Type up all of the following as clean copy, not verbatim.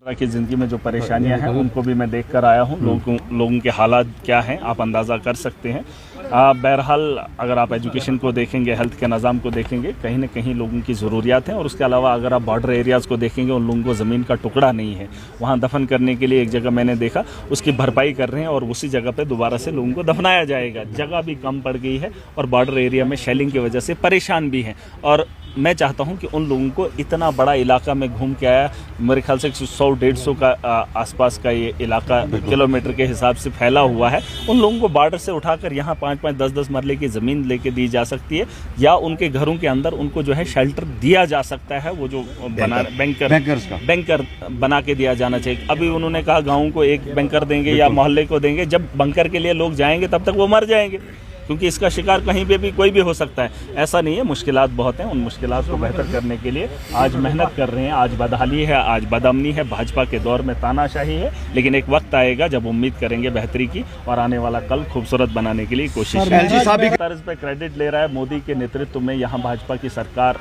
की ज़िंदगी में जो परेशानियां हैं उनको भी मैं देख कर आया हूं। लोगों के हालात क्या हैं आप अंदाज़ा कर सकते हैं। बहरहाल अगर आप एजुकेशन को देखेंगे, हेल्थ के निज़ाम को देखेंगे, कहीं ना कहीं लोगों की ज़रूरियात हैं। और उसके अलावा अगर आप बॉर्डर एरियाज़ को देखेंगे, उन लोगों को ज़मीन का टुकड़ा नहीं है। वहाँ दफन करने के लिए एक जगह मैंने देखा, उसकी भरपाई कर रहे हैं और उसी जगह पर दोबारा से लोगों को दफनाया जाएगा। जगह भी कम पड़ गई है और बॉर्डर एरिया में शेलिंग की वजह से परेशान भी हैं। और मैं चाहता हूं कि उन लोगों को, इतना बड़ा इलाका में घूम के आया, मेरे ख्याल से 100-150 का आसपास का ये इलाका किलोमीटर के हिसाब से फैला हुआ है। उन लोगों को बॉर्डर से उठाकर यहाँ 5-5, 10-10 मरले की ज़मीन लेके दी जा सकती है, या उनके घरों के अंदर उनको जो है शेल्टर दिया जा सकता है। वो जो बैंकर बना के दिया जाना चाहिए। अभी उन्होंने कहा गाँव को एक बैंकर देंगे या मोहल्ले को देंगे। जब बंकर के लिए लोग जाएंगे तब तक वो मर जाएंगे, क्योंकि इसका शिकार कहीं पे भी कोई भी हो सकता है। ऐसा नहीं है, मुश्किलात बहुत हैं। उन मुश्किलात को बेहतर करने के लिए आज मेहनत कर रहे हैं। आज बदहाली है, आज बदअमनी है, भाजपा के दौर में तानाशाही है। लेकिन एक वक्त आएगा जब उम्मीद करेंगे बेहतरी की और आने वाला कल खूबसूरत बनाने के लिए कोशिश है। तर्ज पे क्रेडिट ले रहा है मोदी के नेतृत्व में। यहाँ भाजपा की सरकार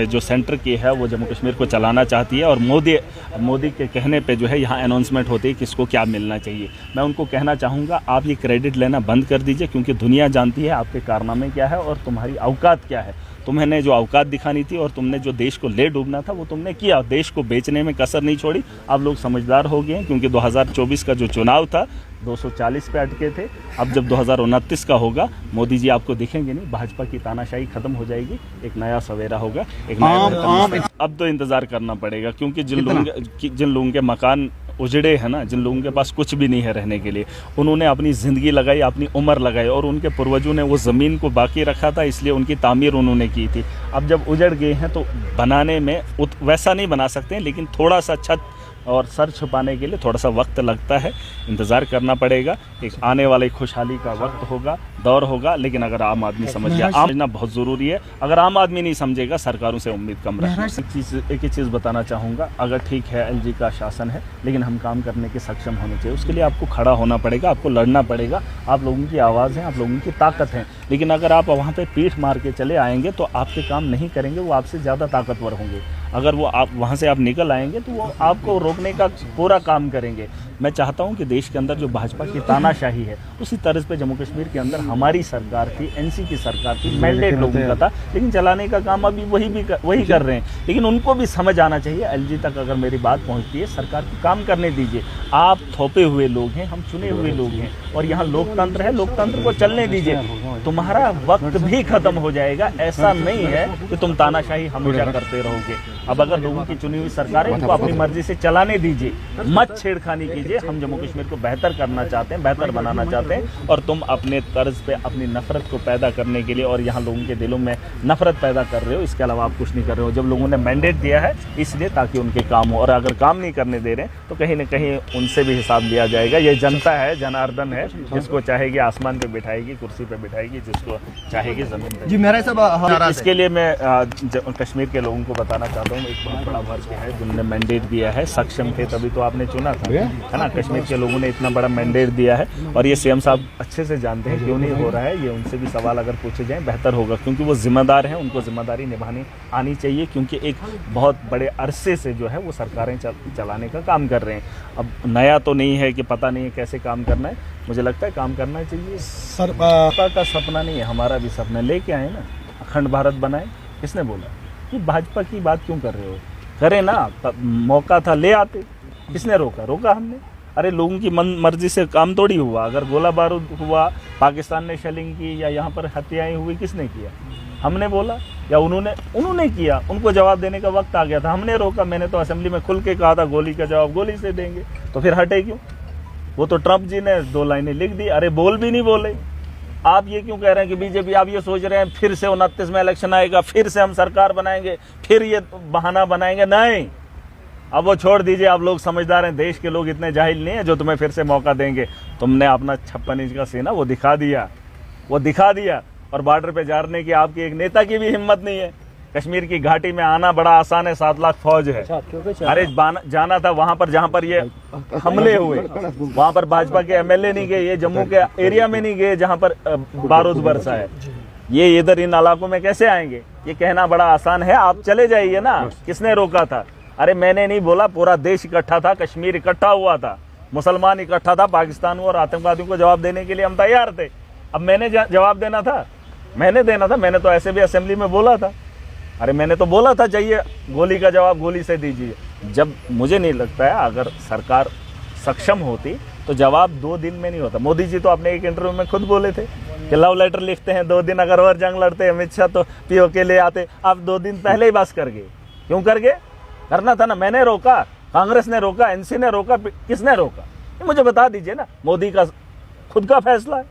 जो सेंटर की है वो जम्मू कश्मीर को चलाना चाहती है और मोदी के कहने पर जो है यहाँ अनाउंसमेंट होती है किसको क्या मिलना चाहिए। मैं उनको कहना चाहूँगा, आप ये क्रेडिट लेना बंद कर दीजिए, क्योंकि दुनिया जानती है आपके कारनामे क्या है और तुम्हारी औकात क्या है। तुम्हें जो औकात दिखानी थी और तुमने जो देश को ले डूबना था वो तुमने किया। देश को बेचने में कसर नहीं छोड़ी। अब लोग समझदार हो गए हैं, क्योंकि 2024 का जो चुनाव था 240 पे अटके थे। अब जब 2029 का होगा, मोदी जी आपको दिखेंगे नहीं। भाजपा की तानाशाही खत्म हो जाएगी, एक नया सवेरा होगा, एक नया। अब तो इंतजार करना पड़ेगा, क्योंकि जिन लोगों के मकान उजड़े हैं ना, जिन लोगों के पास कुछ भी नहीं है रहने के लिए, उन्होंने अपनी ज़िंदगी लगाई, अपनी उम्र लगाई और उनके पूर्वजों ने वो ज़मीन को बाकी रखा था, इसलिए उनकी तामीर उन्होंने की थी। अब जब उजड़ गए हैं तो बनाने में वैसा नहीं बना सकते हैं, लेकिन थोड़ा सा छत और सर छुपाने के लिए थोड़ा सा वक्त लगता है, इंतज़ार करना पड़ेगा। एक आने वाले खुशहाली का वक्त होगा, दौर होगा। लेकिन अगर आम आदमी समझ गया, समझना बहुत ज़रूरी है। अगर आम आदमी नहीं समझेगा, सरकारों से उम्मीद कम रखना। एक ही चीज़ बताना चाहूँगा, अगर ठीक है एलजी का शासन है, लेकिन हम काम करने के सक्षम होने चाहिए। उसके लिए आपको खड़ा होना पड़ेगा, आपको लड़ना पड़ेगा। आप लोगों की आवाज़ है, आप लोगों की ताकत है। लेकिन अगर आप वहाँ पर पीठ मार के चले आएंगे तो आपके काम नहीं करेंगे, वो आपसे ज़्यादा ताकतवर होंगे। अगर वो आप वहाँ से आप निकल आएंगे तो वो आपको रोकने का पूरा काम करेंगे। मैं चाहता हूं कि देश के अंदर जो भाजपा की तानाशाही है, उसी तर्ज पे जम्मू कश्मीर के अंदर हमारी सरकार थी, एनसी की सरकार थी, मैंडेट लोगों का था, लेकिन चलाने का काम अभी वही कर रहे हैं। लेकिन उनको भी समझ आना चाहिए। एलजी तक अगर मेरी बात पहुंचती है, सरकार को काम करने दीजिए। आप थोपे हुए लोग हैं, हम चुने हुए लोग हैं और यहाँ लोकतंत्र है, लोकतंत्र को चलने दीजिए। तुम्हारा वक्त भी खत्म हो जाएगा। ऐसा नहीं है कि तुम तानाशाही हमेशा करते रहोगे। अब अगर लोगों की चुनी हुई सरकार है, उनको अपनी मर्जी से चलाने दीजिए, मत छेड़खानी कीजिए। हम जम्मू कश्मीर को बेहतर करना चाहते हैं, बेहतर बनाना चाहते हैं, और तुम अपने तर्ज पे अपनी नफरत को पैदा करने के लिए और यहाँ लोगों के दिलों में नफरत पैदा कर रहे हो। इसके अलावा आप कुछ नहीं कर रहे हो। जब लोगों ने मैंडेट दिया है इसलिए ताकि उनके काम हो, और अगर काम नहीं करने दे रहे तो कहीं ना कहीं उनसे भी हिसाब लिया जाएगा। ये जनता है, जनार्दन है, जिसको चाहेगी आसमान पे बिठाएगी, कुर्सी पे बिठाएगी, जिसको चाहेगी जमीन पे। जी मेरा सब इसके लिए मैं कश्मीर के लोगों को बताना चाहता हूँ, एक बहुत बड़ा वर्ग है जिन्होंने मैंडेट दिया है। सक्षम थे तभी तो आपने चुना था, है ना। कश्मीर के लोगों ने इतना बड़ा मैंडेट दिया है और ये सीएम साहब अच्छे से जानते हैं क्यों नहीं हो रहा है। ये उनसे भी सवाल अगर पूछे जाएं बेहतर होगा, क्योंकि वो जिम्मेदार हैं, उनको जिम्मेदारी निभानी आनी चाहिए। क्योंकि एक बहुत बड़े अरसे से जो है वो सरकारें चलाने का काम कर रहे हैं। अब नया तो नहीं है कि पता नहीं है कैसे काम करना है। मुझे लगता है काम करना चाहिए। भाजपा का सपना नहीं है, हमारा भी सपना। लेके आए ना, अखंड भारत बनाए। किसने बोला कि भाजपा की बात क्यों कर रहे हो? करे ना, मौका था ले आते। किसने रोका हमने? अरे लोगों की मर्जी से काम थोड़ी हुआ। अगर गोला बारूद हुआ, पाकिस्तान ने शेलिंग की या यहाँ पर हत्याएं हुई, किसने किया? हमने बोला या उन्होंने किया? उनको जवाब देने का वक्त आ गया था, हमने रोका। मैंने तो असेंबली में खुल के कहा था गोली का जवाब गोली से देंगे, तो फिर हटे क्यों? वो तो ट्रंप जी ने 2 लाइनें लिख दी। अरे बोल भी नहीं बोले। आप ये क्यों कह रहे हैं कि बीजेपी, आप ये सोच रहे हैं फिर से 29 में इलेक्शन आएगा, फिर से हम सरकार बनाएंगे, फिर ये बहाना बनाएंगे? नहीं, अब वो छोड़ दीजिए। आप लोग समझदार हैं, देश के लोग इतने जाहिल नहीं है जो तुम्हें फिर से मौका देंगे। तुमने अपना 56 इंच का सीना वो दिखा दिया और बॉर्डर पे जाने की आपकी एक नेता की भी हिम्मत नहीं है। कश्मीर की घाटी में आना बड़ा आसान है, 7 लाख फौज है। अरे जाना था वहां पर जहां पर ये हमले हुए, वहां पर भाजपा के एमएलए नहीं गए, ये जम्मू के एरिया में नहीं गए जहां पर बारूद बरसा है। ये इधर इन इलाकों में कैसे आएंगे? ये कहना बड़ा आसान है। आप चले जाइए ना, किसने रोका था? अरे मैंने नहीं बोला, पूरा देश इकट्ठा था, कश्मीर इकट्ठा हुआ था, मुसलमान इकट्ठा था, पाकिस्तान और आतंकवादियों को जवाब देने के लिए हम तैयार थे। अब मैंने जवाब देना था, मैंने तो ऐसे भी असेंबली में बोला था। अरे मैंने तो बोला था चाहिए गोली का जवाब गोली से दीजिए। जब मुझे नहीं लगता है अगर सरकार सक्षम होती तो जवाब 2 दिन में नहीं होता। मोदी जी तो अपने एक इंटरव्यू में खुद बोले थे कि लव लेटर लिखते हैं 2 दिन, अगर और जंग लड़ते अमित शाह तो पीओके ले आते। अब 2 दिन पहले ही बस कर गए। क्यों कर गए? करना था ना, मैंने रोका, कांग्रेस ने रोका, एनसी ने रोका, किसने रोका? ये मुझे बता दीजिए ना। मोदी का खुद का फैसला है,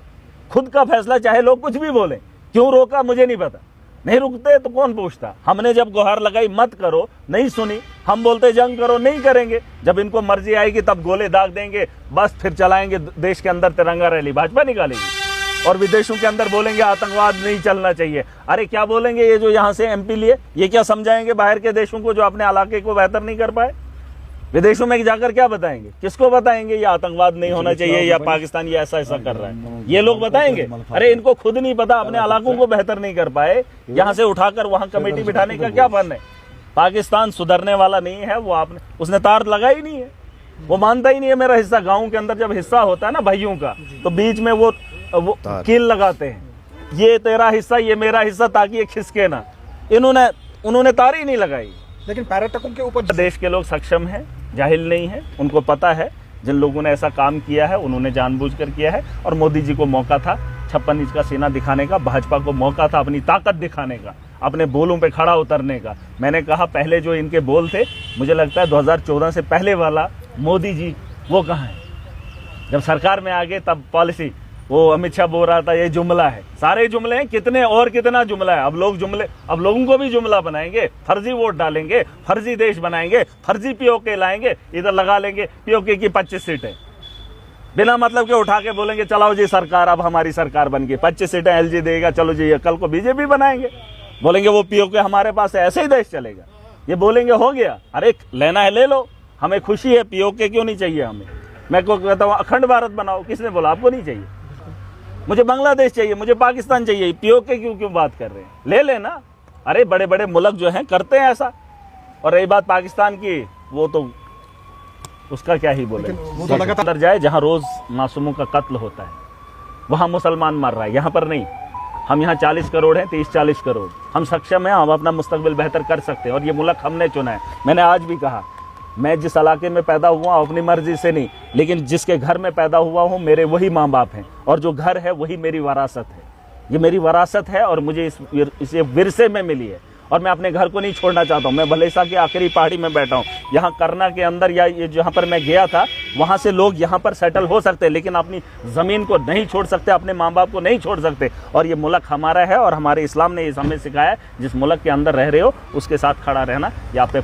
खुद का फैसला, चाहे लोग कुछ भी बोलें। क्यों रोका मुझे नहीं पता। नहीं रुकते तो कौन पूछता। हमने जब गुहार लगाई मत करो, नहीं सुनी। हम बोलते जंग करो, नहीं करेंगे। जब इनको मर्जी आएगी तब गोले दाग देंगे, बस फिर चलाएंगे देश के अंदर तिरंगा रैली, भाजपा निकालेगी। और विदेशों के अंदर बोलेंगे आतंकवाद नहीं चलना चाहिए। अरे क्या बोलेंगे ये जो यहाँ से एमपी लिए, ये क्या समझाएंगे बाहर के देशों को जो अपने इलाके को बेहतर नहीं कर पाए? विदेशों में जाकर क्या बताएंगे? किसको बताएंगे ये आतंकवाद नहीं होना चाहिए या पाकिस्तान ये ऐसा ऐसा कर रहा है? ये लोग बताएंगे? अरे इनको खुद नहीं पता, अपने इलाकों को बेहतर नहीं कर पाए, यहाँ से उठाकर वहां कमेटी बिठाने का क्या फन है? पाकिस्तान सुधरने वाला नहीं है। वो उसने तार लगाई नहीं है, वो मानता ही नहीं है मेरा हिस्सा। गाँव के अंदर जब हिस्सा होता है ना भाइयों का, तो बीच में वो कील लगाते हैं, ये तेरा हिस्सा ये मेरा हिस्सा, ताकि ये खिसके ना। उन्होंने तार ही नहीं लगाई। लेकिन पर्यटकों के ऊपर देश के लोग सक्षम हैं, जाहिल नहीं है। उनको पता है जिन लोगों ने ऐसा काम किया है उन्होंने जानबूझकर किया है। और मोदी जी को मौका था 56 इंच का सीना दिखाने का, भाजपा को मौका था अपनी ताकत दिखाने का, अपने बोलों पे खड़ा उतरने का। मैंने कहा पहले जो इनके बोल थे, मुझे लगता है 2014 से पहले वाला मोदी जी वो कहाँ है? जब सरकार में आ गए तब पॉलिसी, वो अमित शाह बोल रहा था ये जुमला है। सारे जुमले हैं, कितने और कितना जुमला है। अब लोगों को भी जुमला बनाएंगे, फर्जी वोट डालेंगे, फर्जी देश बनाएंगे, फर्जी पीओके लाएंगे, इधर लगा लेंगे पीओके की 25 सीटें, बिना मतलब के उठा के बोलेंगे चलाओ जी सरकार, अब हमारी सरकार बन गई, 25 सीटें एलजी देगा, चलो जी। कल को बीजेपी बनाएंगे, बोलेंगे वो पीओके हमारे पास है, ऐसे ही देश चलेगा। ये बोलेंगे हो गया। अरे लेना है ले लो, हमें खुशी है, पीओके क्यों नहीं चाहिए हमें। मैं को कहता हूँ अखंड भारत बनाओ, किसने बोला? आपको नहीं चाहिए। मुझे बांग्लादेश चाहिए, मुझे पाकिस्तान चाहिए, पीओके क्यों बात कर रहे हैं? ले लेना। अरे बड़े बड़े मुल्क जो हैं करते हैं ऐसा। और रही बात पाकिस्तान की, वो तो उसका क्या ही बोले। वो तो अंदर जाए जहां रोज मासूमों का कत्ल होता है, वहां मुसलमान मर रहा है, यहाँ पर नहीं। हम यहाँ 40 करोड़ हैं, 30-40 करोड़। हम सक्षम हैं, हम अपना मुस्तकबिल बेहतर कर सकते हैं। और ये मुल्क हमने चुना है। मैंने आज भी कहा, मैं जिस इलाके में पैदा हुआ अपनी मर्जी से नहीं, लेकिन जिसके घर में पैदा हुआ हूँ मेरे वही माँ बाप हैं, और जो घर है वही मेरी विरासत है। ये मेरी विरासत है और मुझे इस विरसे में मिली है। और मैं अपने घर को नहीं छोड़ना चाहता हूँ। मैं भलेसा की आखिरी पहाड़ी में बैठा हूँ, यहाँ करना के अंदर, या ये जहाँ पर मैं गया था वहाँ से लोग यहाँ पर सेटल हो सकते हैं, लेकिन अपनी ज़मीन को नहीं छोड़ सकते, अपने माँ बाप को नहीं छोड़ सकते। और ये मुल्क हमारा है, और हमारे इस्लाम ने ये हमें सिखाया है, जिस मुल्क के अंदर रह रहे हो उसके साथ खड़ा रहना। या पे